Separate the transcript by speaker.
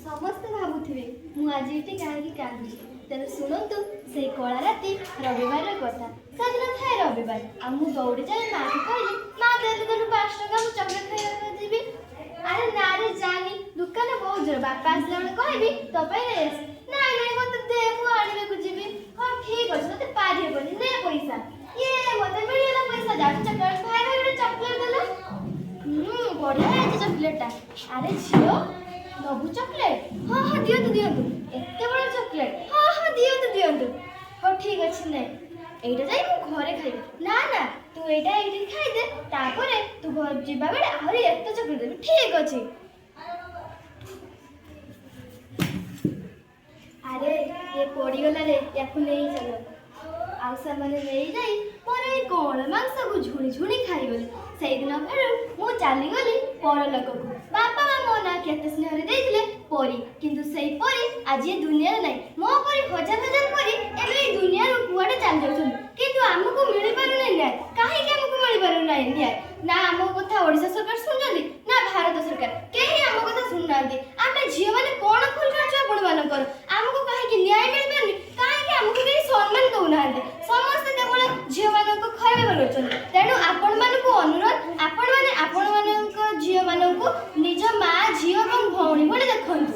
Speaker 1: ସମସ୍ତେ ଭାବୁଥିବେ ମୁଁ ଆଜି ଏଠି କାହିଁକି କାନ୍ଦୁଛି। ତେଣୁ ଶୁଣନ୍ତୁ ସେଇ କଳା ରାତି ରବିବାରର କଥା। ସେଦିନ ଥାଏ ରବିବାର ଆଉ ମୁଁ ଦୌଡ଼ି ଯାଇ ମାଆକୁ କହିଲି, ମା ଦେଲୁ 5 ଟଙ୍କା, ମୁଁ ଚକୋଲେଟ୍ ଖାଇବାକୁ ଯିବି। ଆରେ ନା ରେ ଯାନି, ଦୋକାନ ବହୁତ ଜୋର, ବାପା ଆସିଲା ବେଳେ କହିବି ତୋ ପାଇଁ ନେଇ ଆସି। ନାଇଁ ନାଇଁ ମତେ ଦେ, ମୁଁ ଆଣିବାକୁ ଯିବି। ହଁ ଠିକ୍ ଅଛି, ତତେ ପାରି ହେବନି, ନେ ପଇସା। ମତେ ମିଳିଗଲା ପଇସା, ଯାଉଛି ଚକୋଲେଟ୍ ଭାଇ ଗୋଟେ ଚକୋଲେଟ୍ ଦେଲ। ବଢିଆ ହେଇଛି ଚକୋଲେଟ୍ଟା। ଆରେ ଝିଅ ନବୁ ଚକୋଲେଟ୍? ହଁ ହଁ ଦିଅନ୍ତୁ ଦିଅନ୍ତୁ, ଏତେ ବଡ଼ ଚକୋଲେଟ୍? ହଁ ହଁ ଦିଅନ୍ତୁ ଦିଅନ୍ତୁ। ହଉ ଠିକ୍ ଅଛି, ନେ, ଏଇଟା ଯାଇ ମୁଁ ଘରେ ଖାଇବି। ନା ନା, ତୁ ଏଇଟା ଏଇଠି ଖାଇଦେ, ତାପରେ ତୁ ଯିବା ବେଳେ ଆହୁରି ଏତେ ଚକୋଲେଟ୍ ଦେବି। ଠିକ୍ ଅଛି। ଆରେ ଇଏ ପଡ଼ିଗଲା ରେ, ୟାକୁ ନେଇ ଚାଲ। ଆଉ ସେମାନେ ନେଇଯାଇ ମୋର ଏଇ କଅଁଳ ମାଂସକୁ ଝୁଣି ଝୁଣି ଖାଇଗଲେ। ସେଇଦିନ ଠାରୁ ମୁଁ ଚାଲିଗଲି ପରଲୋକକୁ। ବାପା ମା ମୋ ନାଁ କେତେ ସ୍ନେହରେ ଦେଇଥିଲେ ପରୀ, କିନ୍ତୁ ସେଇ ପରୀ ଆଜି ଏ ଦୁନିଆରେ ନାହିଁ। ମୋ ପରି ହଜାର ହଜାର ପରୀ ଏବେ ଏଇ ଦୁନିଆରୁ କୁଆଡ଼େ ଚାଲି ଯାଉଛନ୍ତି, କିନ୍ତୁ ଆମକୁ ମିଳିପାରୁନି ନ୍ୟାୟ। କାହିଁକି ଆମକୁ ମିଳିପାରୁନାହିଁ ନ୍ୟାୟ? ନା ଆମ କଥା ଓଡ଼ିଶା ସରକାର ଶୁଣୁଛନ୍ତି, ନା ଭାରତ ସରକାର, କେହି ଆମ କଥା ଶୁଣୁନାହାନ୍ତି। ଆମେ ଝିଅମାନେ କ'ଣ ଭୁଲ କରିଛୁ ଆପଣମାନଙ୍କର? ଆମକୁ କାହିଁକି ନ୍ୟାୟ ମିଳିପାରୁନି? କାହିଁକି ଆମକୁ କେହି ସମ୍ମାନ ଦେଉନାହାନ୍ତି? ସମସ୍ତେ କେବଳ ଝିଅମାନଙ୍କୁ ଖରାପ କରୁଛନ୍ତି। ତେଣୁ ଆପଣମାନଙ୍କୁ ଅନୁରୋଧ, ଆପଣମାନେ ଆପଣମାନଙ୍କ ଝିଅମାନଙ୍କୁ ନିଜ ମା, ଝିଅ ଏବଂ ଭଉଣୀ ଭଳି ଦେଖନ୍ତୁ।